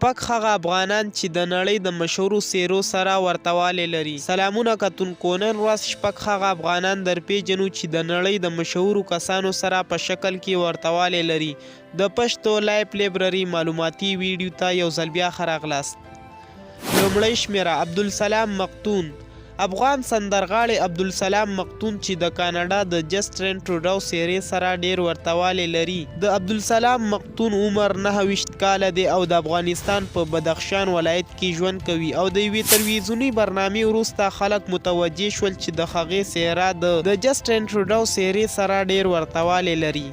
شپږ هغه افغانان چې د نړۍ د مشهورو څیرو سره ورته والی لري. سلامونه کتونکو، نن ورځ شپږ هغه افغانان درپېژنو چې د نړۍ د مشهورو کسانو سره په شکل کې ورته والی لري. د پښتو لایف لایبرري معلوماتي ویډیو ته یو ځل بیا ښه راغلاست. لومړی شمېره عبدالسلام مقتون. افغان سندرغاړی عبدالسلام مقتون چې د کاناډا د جسټن ټروډو څیرې سره ډیر ورته والی لري. د عبدالسلام مقتون عمر 29 کاله دی او د افغانستان په بدخشان ولایت کې ژوند کوي او د یوې تلویزیوني برنامې وروسته خلک متوجه شول چې د هغې څیره د جسټن ټروډو څیرې سره ډیر ورته والی لري.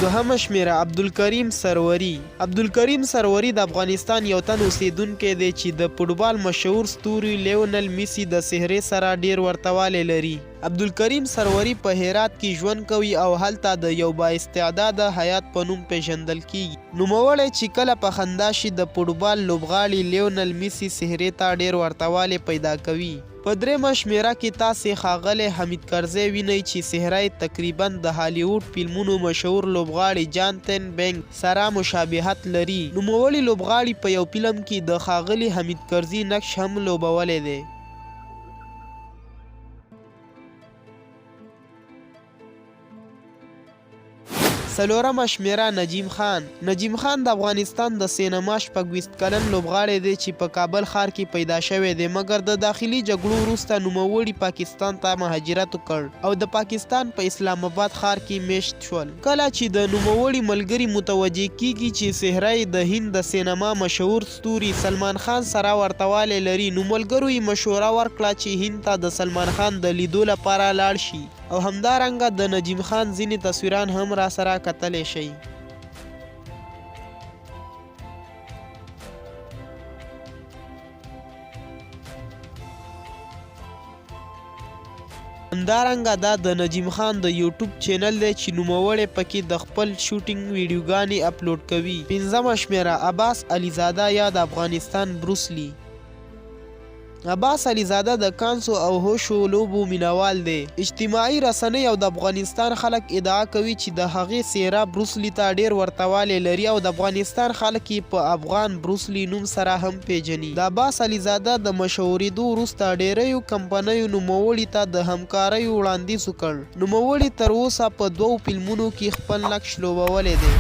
دوهمه شمېره عبدالکریم سروري. عبدالکریم سروري د افغانستان یو تن اوسیدونکی دی چې د فوټبال مشهور ستوري لیونل میسي د څهرې سره ډیر ورته والی لري. عبدالکریم سروري په هرات کې ژوند کوي او هلته د یو بااستعداده حیات په نوم پیژندل کیږي. نوموړی چې کله په خندا شي د فوټبال لوبغاړي لیونل میسي څهرې ته ډیر ورته والی پیدا کوي. په درېیمه شمېره کې تاسې ښاغلی حمید کرزی وینئ چې څهره یې تقریبا د هالیوډ فلمونو مشهور لوبغاړي جانتن بینګ سره مشابهت لري. نوموړي لوبغاړي په یو فلم کې د ښاغلي حمید کرزي نقش هم لوبولی دی. څلورمه شمېره نجیم خان. نجیم خان د افغانستان د سینما 26 کلن لوبغاړی دی چې په کابل ښار کې پیدا شوی دی، مګر د داخلي جګړو وروسته نوموړي پاکستان ته مهاجرت وکړ او د پاکستان په اسلام آباد ښار کې میشت شول. کله چې د نوموړي ملګري متوجه کیږي چې څهره یې د هند د سینما مشهور ستوري سلمان خان سره ورته والی لري، نو ملګرو یې مشوره ورکړه چې هند ته د سلمان خان د لیدو لپاره لاړ شي او همدارنګه د نجیم خان ځینې تصویران هم راسره کتلی شئ. همدارنګه دا د نجیم خان د یوټیوب چینل دی چې نوموړی پکې د خپل شوټینګ ویډیوګانې اپلوډ کوي. پنځمه شمېره عباس علیزاده یا د افغانستان بروسلی. عباس علیزاده د کانسو او هوشو لوبو مینوال دی. اجتماعي رسنۍ او د افغانستان خلک ادعا کوي چې د هغې څیره بروسلی ته ډیر ورته والی لري او د افغانستان خلک یې په افغان بروسلی نوم سره هم پیژني. د عباس علیزاده د مشهورېدو وروسته ډیریو کمپنیو نوموړي ته د همکاریو وړاندیز وکړ. نوموړي تر اوسه په 2 فلمونو کې خپل نقش لوبولی دی.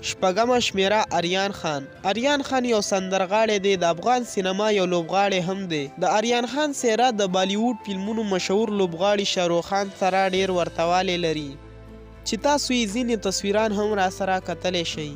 شپږمه شمېره اریان خان. اریان خان یو سندرغاړی دی، د افغان سینما یو لوبغاړی هم دی. د اریان خان څیره د بالیوډ فلمونو مشهور لوبغاړي شاهرخ خان سره ډیر ورته والی لري چې تاسو یې ځینې تصویران هم راسره کتلی شئ.